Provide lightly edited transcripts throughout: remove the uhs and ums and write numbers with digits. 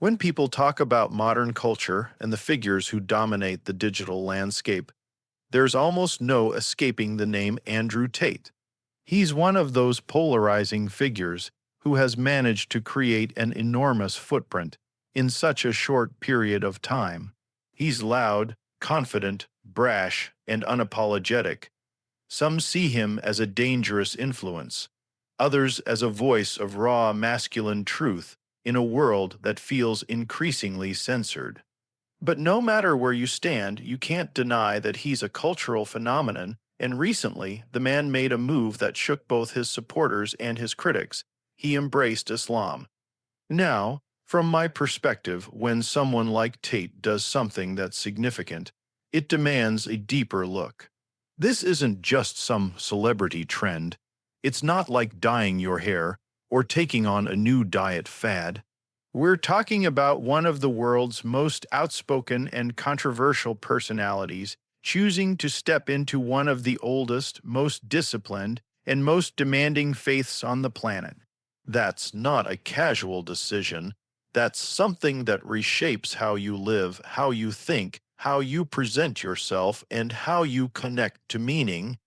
When people talk about modern culture and the figures who dominate the digital landscape, there's almost no escaping the name Andrew Tate. He's one of those polarizing figures who has managed to create an enormous footprint in such a short period of time. He's loud, confident, brash, and unapologetic. Some see him as a dangerous influence, others as a voice of raw masculine truth in a world that feels increasingly censored. But no matter where you stand, you can't deny that he's a cultural phenomenon, and recently the man made a move that shook both his supporters and his critics. He embraced Islam. Now, from my perspective, when someone like Tate does something that's significant, it demands a deeper look. This isn't just some celebrity trend. It's not like dyeing your hair or taking on a new diet fad. We're talking about one of the world's most outspoken and controversial personalities choosing to step into one of the oldest, most disciplined, and most demanding faiths on the planet. That's not a casual decision. That's something that reshapes how you live, how you think, how you present yourself, and how you connect to meaning.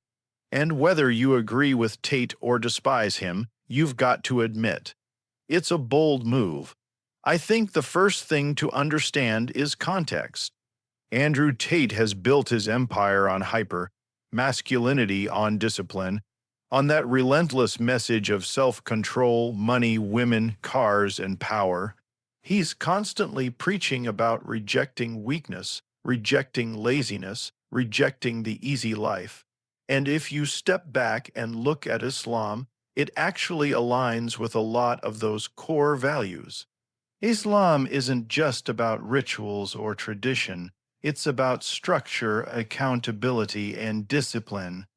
And whether you agree with Tate or despise him, you've got to admit, it's a bold move. I think the first thing to understand is context. Andrew Tate has built his empire on hyper masculinity, on discipline, on that relentless message of self-control, money, women, cars, and power. He's constantly preaching about rejecting weakness, rejecting laziness, rejecting the easy life. And if you step back and look at Islam, it actually aligns with a lot of those core values. Islam isn't just about rituals or tradition, it's about structure, accountability, and discipline.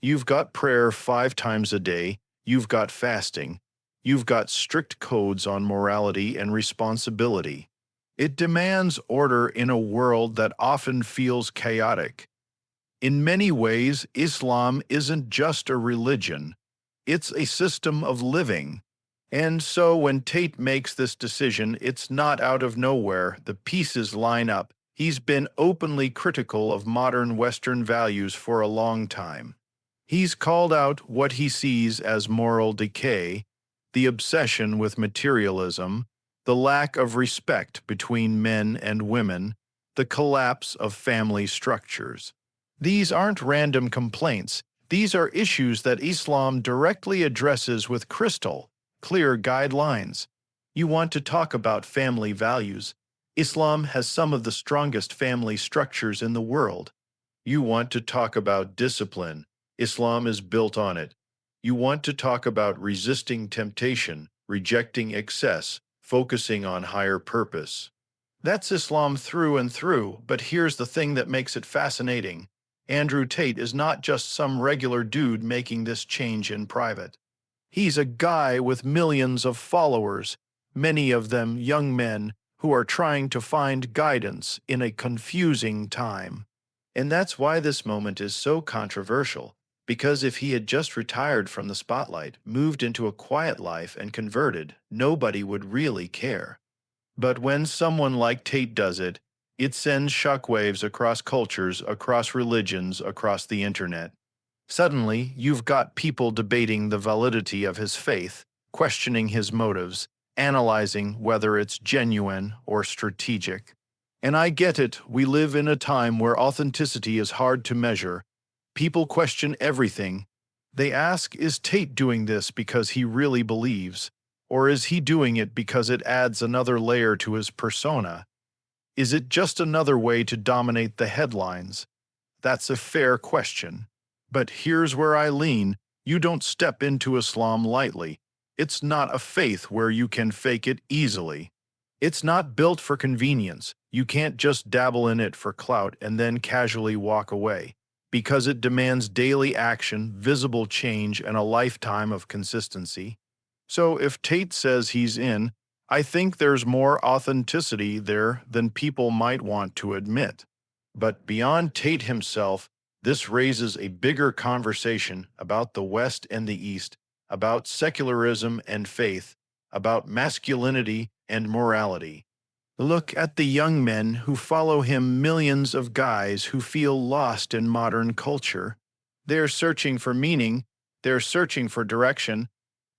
You've got prayer 5 times a day, you've got fasting, you've got strict codes on morality and responsibility. It demands order in a world that often feels chaotic. In many ways, Islam isn't just a religion, it's a system of living. And so when Tate makes this decision, it's not out of nowhere. The pieces line up. He's been openly critical of modern Western values for a long time. He's called out what he sees as moral decay, the obsession with materialism, the lack of respect between men and women, the collapse of family structures. These aren't random complaints. These are issues that Islam directly addresses with crystal clear guidelines. You want to talk about family values. Islam has some of the strongest family structures in the world. You want to talk about discipline. Islam is built on it. You want to talk about resisting temptation, rejecting excess, focusing on higher purpose. That's Islam through and through, but here's the thing that makes it fascinating. Andrew Tate is not just some regular dude making this change in private. He's a guy with millions of followers, many of them young men who are trying to find guidance in a confusing time. And that's why this moment is so controversial, because if he had just retired from the spotlight, moved into a quiet life, and converted, nobody would really care. But when someone like Tate does it, it sends shockwaves across cultures, across religions, across the internet. Suddenly, you've got people debating the validity of his faith, questioning his motives, analyzing whether it's genuine or strategic. And I get it, we live in a time where authenticity is hard to measure. People question everything. They ask, is Tate doing this because he really believes? Or is he doing it because it adds another layer to his persona? Is it just another way to dominate the headlines? That's a fair question. But here's where I lean. You don't step into Islam lightly. It's not a faith where you can fake it easily. It's not built for convenience. You can't just dabble in it for clout and then casually walk away, because it demands daily action, visible change, and a lifetime of consistency. So if Tate says he's in, I think there's more authenticity there than people might want to admit. But beyond Tate himself, this raises a bigger conversation about the West and the East, about secularism and faith, about masculinity and morality. Look at the young men who follow him, millions of guys who feel lost in modern culture. They're searching for meaning, they're searching for direction,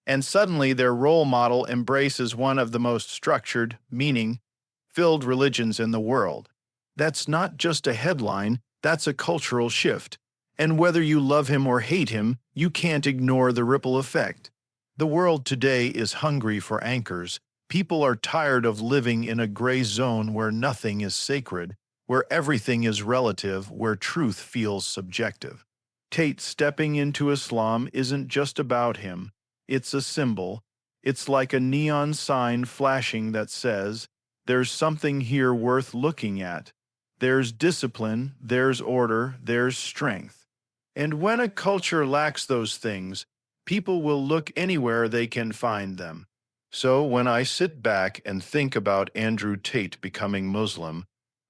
and suddenly their role model embraces one of the most structured, meaning filled religions in the world. That's not just a headline, that's a cultural shift. And whether you love him or hate him, you can't ignore the ripple effect. The world today is hungry for anchors. People are tired of living in a gray zone where nothing is sacred, where everything is relative, where truth feels subjective. Tate stepping into Islam isn't just about him, it's a symbol. It's like a neon sign flashing that says, there's something here worth looking at. There's discipline, there's order, there's strength. And when a culture lacks those things, people will look anywhere they can find them. So when I sit back and think about Andrew Tate becoming Muslim,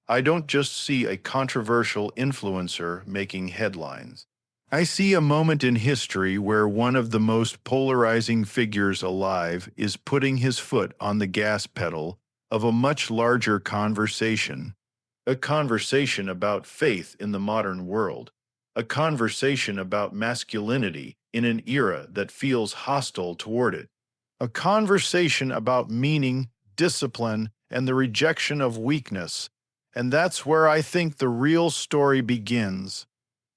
I don't just see a controversial influencer making headlines. I see a moment in history where one of the most polarizing figures alive is putting his foot on the gas pedal of a much larger conversation, a conversation about faith in the modern world, a conversation about masculinity in an era that feels hostile toward it, a conversation about meaning, discipline, and the rejection of weakness. And that's where I think the real story begins.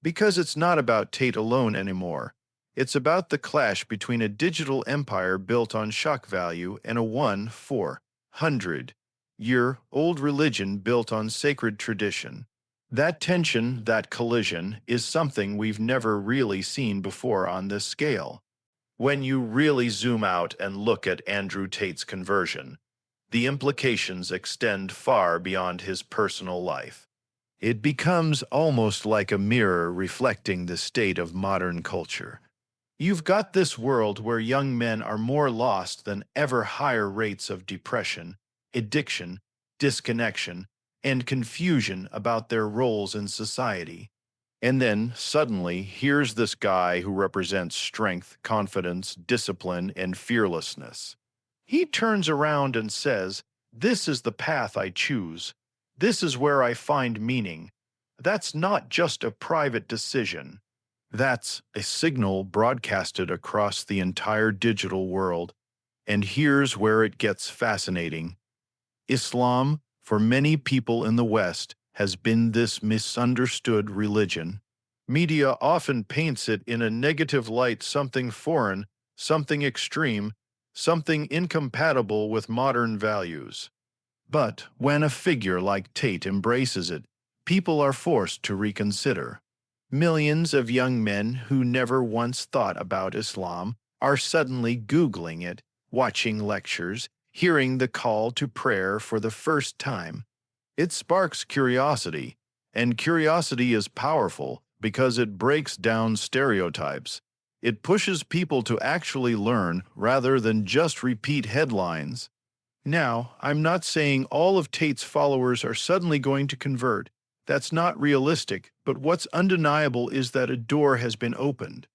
Because it's not about Tate alone anymore. It's about the clash between a digital empire built on shock value and a 1,400-year-old religion built on sacred tradition. That tension, that collision, is something we've never really seen before on this scale. When you really zoom out and look at Andrew Tate's conversion, the implications extend far beyond his personal life. It becomes almost like a mirror reflecting the state of modern culture. You've got this world where young men are more lost than ever, higher rates of depression, addiction, disconnection, and confusion about their roles in society. And then, suddenly, here's this guy who represents strength, confidence, discipline, and fearlessness. He turns around and says, "This is the path I choose. This is where I find meaning." That's not just a private decision. That's a signal broadcasted across the entire digital world. And here's where it gets fascinating. Islam, for many people in the West, has been this misunderstood religion. Media often paints it in a negative light, something foreign, something extreme, something incompatible with modern values. But when a figure like Tate embraces it, people are forced to reconsider. Millions of young men who never once thought about Islam are suddenly Googling it, watching lectures, hearing the call to prayer for the first time. It sparks curiosity, and curiosity is powerful because it breaks down stereotypes. It pushes people to actually learn rather than just repeat headlines. Now, I'm not saying all of Tate's followers are suddenly going to convert. That's not realistic, but what's undeniable is that a door has been opened.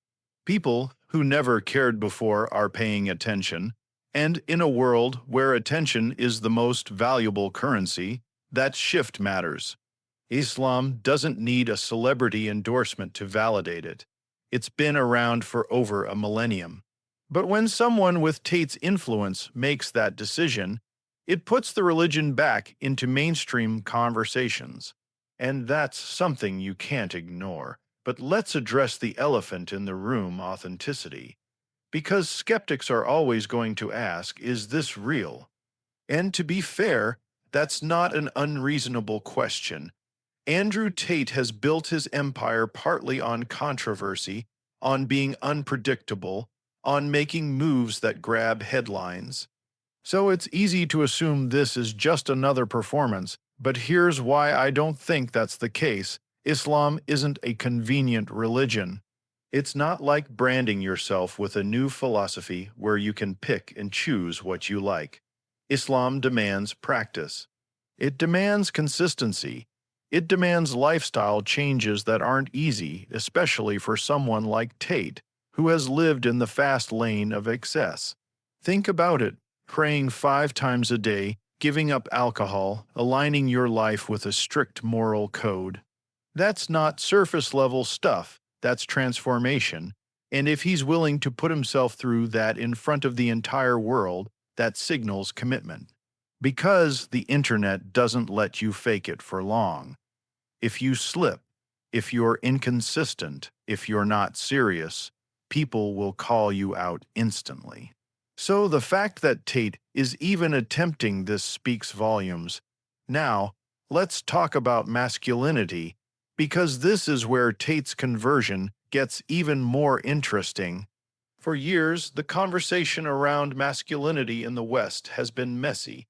People who never cared before are paying attention, and in a world where attention is the most valuable currency, that shift matters. Islam doesn't need a celebrity endorsement to validate it. It's been around for over a millennium. But when someone with Tate's influence makes that decision, it puts the religion back into mainstream conversations. And that's something you can't ignore. But let's address the elephant in the room: authenticity. Because skeptics are always going to ask, is this real? And to be fair, that's not an unreasonable question. Andrew Tate has built his empire partly on controversy, on being unpredictable, on making moves that grab headlines. So it's easy to assume this is just another performance, but here's why I don't think that's the case. Islam isn't a convenient religion. It's not like branding yourself with a new philosophy where you can pick and choose what you like. Islam demands practice. It demands consistency. It demands lifestyle changes that aren't easy, especially for someone like Tate, who has lived in the fast lane of excess. Think about it: praying 5 times a day, giving up alcohol, aligning your life with a strict moral code. That's not surface level stuff, that's transformation. And if he's willing to put himself through that in front of the entire world, that signals commitment. Because the internet doesn't let you fake it for long. If you slip, if you're inconsistent, if you're not serious, people will call you out instantly. So the fact that Tate is even attempting this speaks volumes. Now, let's talk about masculinity, because this is where Tate's conversion gets even more interesting. For years, the conversation around masculinity in the West has been messy.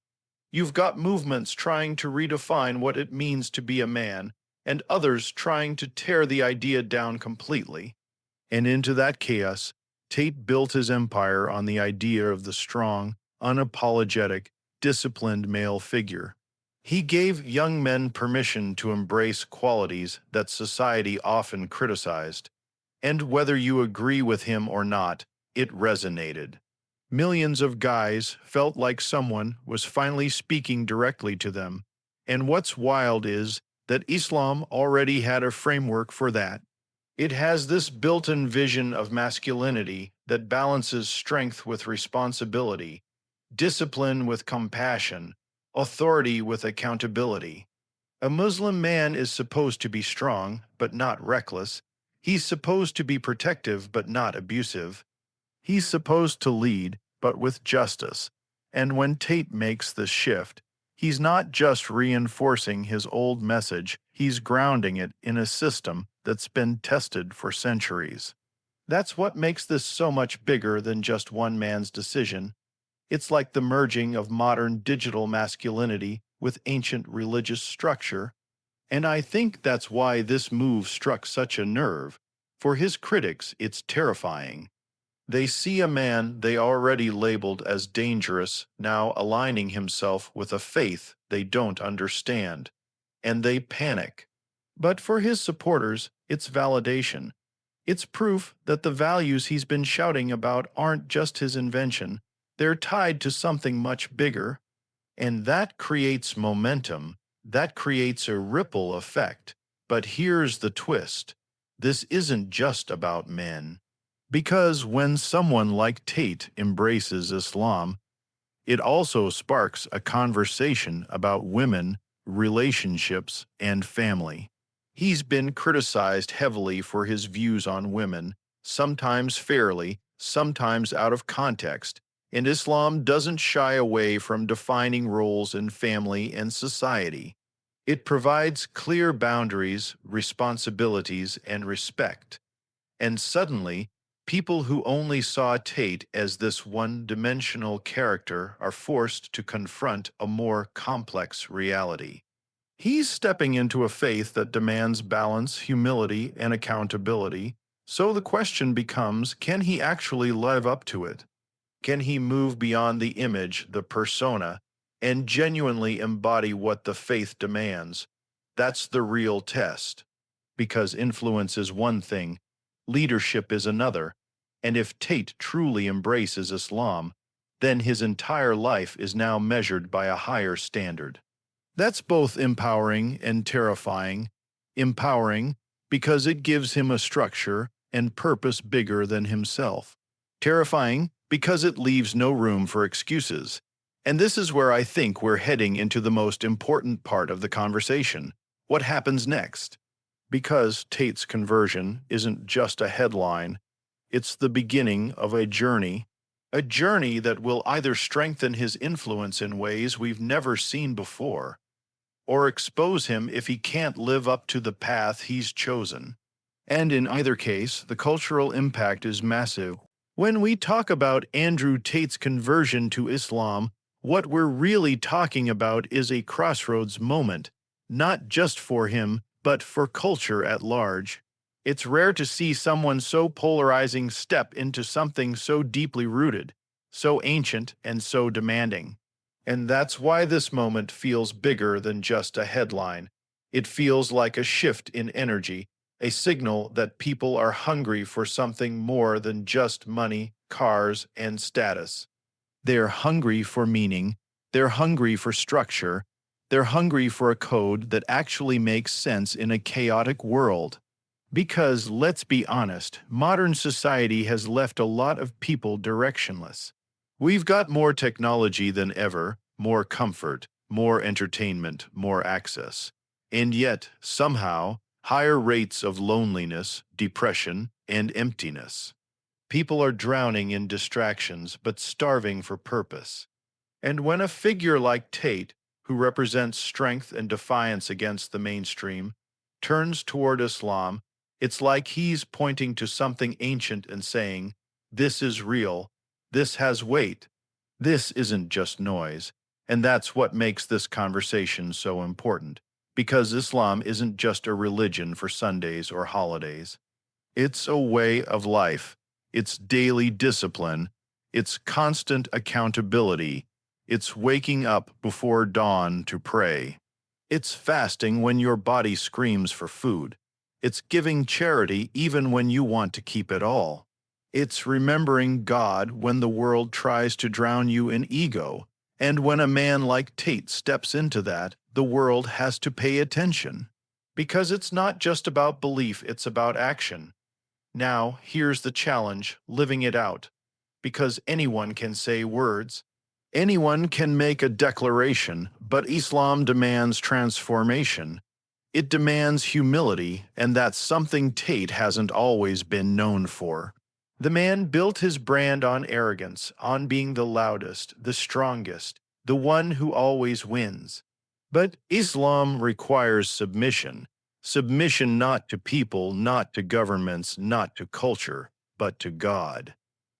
You've got movements trying to redefine what it means to be a man, and others trying to tear the idea down completely. And into that chaos, Tate built his empire on the idea of the strong, unapologetic, disciplined male figure. He gave young men permission to embrace qualities that society often criticized. And whether you agree with him or not, it resonated. Millions of guys felt like someone was finally speaking directly to them. And what's wild is that Islam already had a framework for that. It has this built-in vision of masculinity that balances strength with responsibility, discipline with compassion, authority with accountability. A Muslim man is supposed to be strong, but not reckless. He's supposed to be protective, but not abusive. He's supposed to lead, but with justice. And when Tate makes this shift, he's not just reinforcing his old message, he's grounding it in a system that's been tested for centuries. That's what makes this so much bigger than just one man's decision. It's like the merging of modern digital masculinity with ancient religious structure. And I think that's why this move struck such a nerve. For his critics, it's terrifying. They see a man they already labeled as dangerous now aligning himself with a faith they don't understand, and they panic. But for his supporters, it's validation. It's proof that the values he's been shouting about aren't just his invention, they're tied to something much bigger. And that creates momentum, that creates a ripple effect. But here's the twist. This isn't just about men. Because when someone like Tate embraces Islam, it also sparks a conversation about women, relationships, and family. He's been criticized heavily for his views on women, sometimes fairly, sometimes out of context, and Islam doesn't shy away from defining roles in family and society. It provides clear boundaries, responsibilities, and respect. And suddenly, people who only saw Tate as this one-dimensional character are forced to confront a more complex reality. He's stepping into a faith that demands balance, humility, and accountability, so the question becomes, can he actually live up to it? Can he move beyond the image, the persona, and genuinely embody what the faith demands? That's the real test. Because influence is one thing, leadership is another, and if Tate truly embraces Islam, then his entire life is now measured by a higher standard. That's both empowering and terrifying. Empowering because it gives him a structure and purpose bigger than himself. Terrifying because it leaves no room for excuses. And this is where I think we're heading into the most important part of the conversation. What happens next? Because Tate's conversion isn't just a headline, it's the beginning of a journey that will either strengthen his influence in ways we've never seen before, or expose him if he can't live up to the path he's chosen. And in either case, the cultural impact is massive. When we talk about Andrew Tate's conversion to Islam, what we're really talking about is a crossroads moment, not just for him, but for culture at large. It's rare to see someone so polarizing step into something so deeply rooted, so ancient, and so demanding. And that's why this moment feels bigger than just a headline. It feels like a shift in energy, a signal that people are hungry for something more than just money, cars, and status. They're hungry for meaning, They're hungry for structure. They're hungry for a code that actually makes sense in a chaotic world. Because, let's be honest, modern society has left a lot of people directionless. We've got more technology than ever, more comfort, more entertainment, more access. And yet, somehow, higher rates of loneliness, depression, and emptiness. People are drowning in distractions but starving for purpose. And when a figure like Tate, who represents strength and defiance against the mainstream, turns toward Islam, it's like he's pointing to something ancient and saying, "This is real. This has weight. This isn't just noise." And that's what makes this conversation so important, because Islam isn't just a religion for Sundays or holidays. It's a way of life. It's daily discipline. It's constant accountability. It's waking up before dawn to pray. It's fasting when your body screams for food. It's giving charity even when you want to keep it all. It's remembering God when the world tries to drown you in ego. And when a man like Tate steps into that, the world has to pay attention. Because it's not just about belief, it's about action. Now, here's the challenge, living it out. Because anyone can say words, anyone can make a declaration, but Islam demands transformation. It demands humility, and that's something Tate hasn't always been known for. The man built his brand on arrogance, on being the loudest, the strongest, the one who always wins. But Islam requires submission. Submission not to people, not to governments, not to culture, but to God.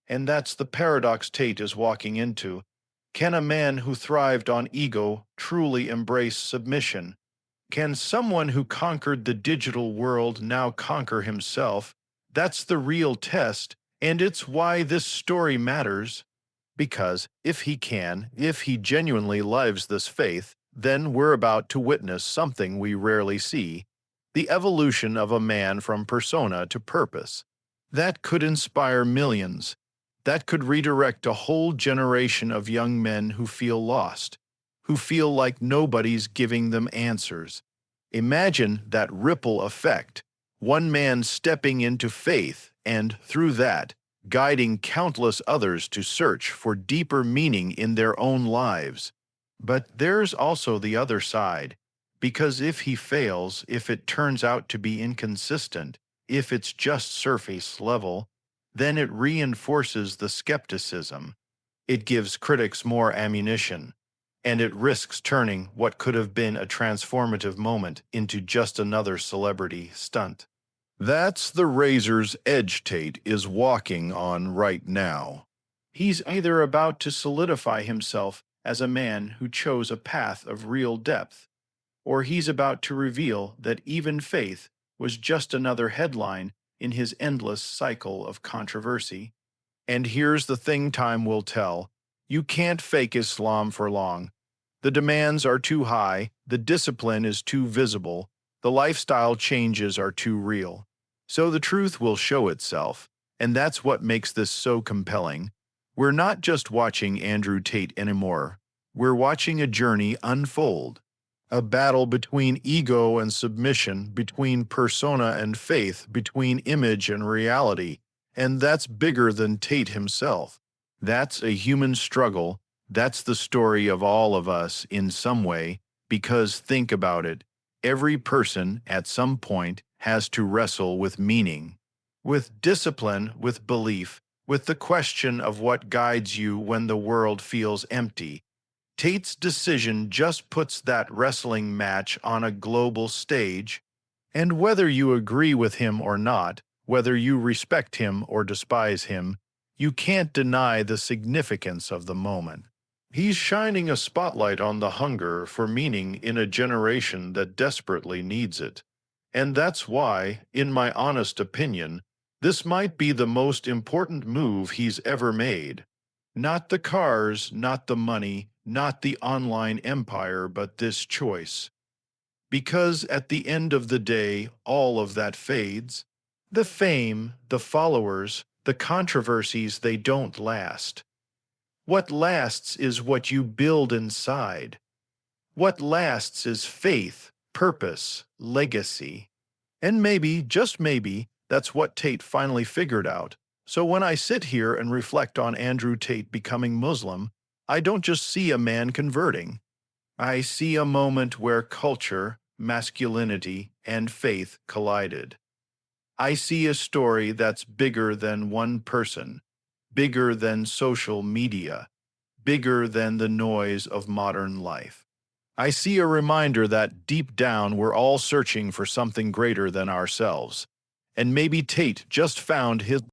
And that's the paradox Tate is walking into. Can a man who thrived on ego truly embrace submission? Can someone who conquered the digital world now conquer himself? That's the real test, and it's why this story matters. Because if he can, if he genuinely lives this faith, then we're about to witness something we rarely see, the evolution of a man from persona to purpose. That could inspire millions. That could redirect a whole generation of young men who feel lost, who feel like nobody's giving them answers. Imagine that ripple effect, one man stepping into faith and, through that, guiding countless others to search for deeper meaning in their own lives. But there's also the other side, because if he fails, if it turns out to be inconsistent, if it's just surface level, then it reinforces the skepticism. It gives critics more ammunition, and it risks turning what could have been a transformative moment into just another celebrity stunt. That's the razor's edge Tate is walking on right now. He's either about to solidify himself as a man who chose a path of real depth, or he's about to reveal that even faith was just another headline in his endless cycle of controversy. And here's the thing time will tell. You can't fake Islam for long. The demands are too high, the discipline is too visible, the lifestyle changes are too real. So the truth will show itself, and that's what makes this so compelling. We're not just watching Andrew Tate anymore. We're watching a journey unfold. A battle between ego and submission, between persona and faith, between image and reality. And that's bigger than Tate himself. That's a human struggle. That's the story of all of us in some way, because think about it. Every person, at some point, has to wrestle with meaning, with discipline, with belief, with the question of what guides you when the world feels empty. Tate's decision just puts that wrestling match on a global stage, and whether you agree with him or not, whether you respect him or despise him, you can't deny the significance of the moment. He's shining a spotlight on the hunger for meaning in a generation that desperately needs it. And that's why, in my honest opinion, this might be the most important move he's ever made. Not the cars, not the money, not the online empire, but this choice. Because at the end of the day, all of that fades. The fame, the followers, the controversies, they don't last. What lasts is what you build inside. What lasts is faith, purpose, legacy. And maybe, just maybe, that's what Tate finally figured out. So when I sit here and reflect on Andrew Tate becoming Muslim, I don't just see a man converting. I see a moment where culture, masculinity, and faith collided. I see a story that's bigger than one person, bigger than social media, bigger than the noise of modern life. I see a reminder that deep down we're all searching for something greater than ourselves. And maybe Tate just found his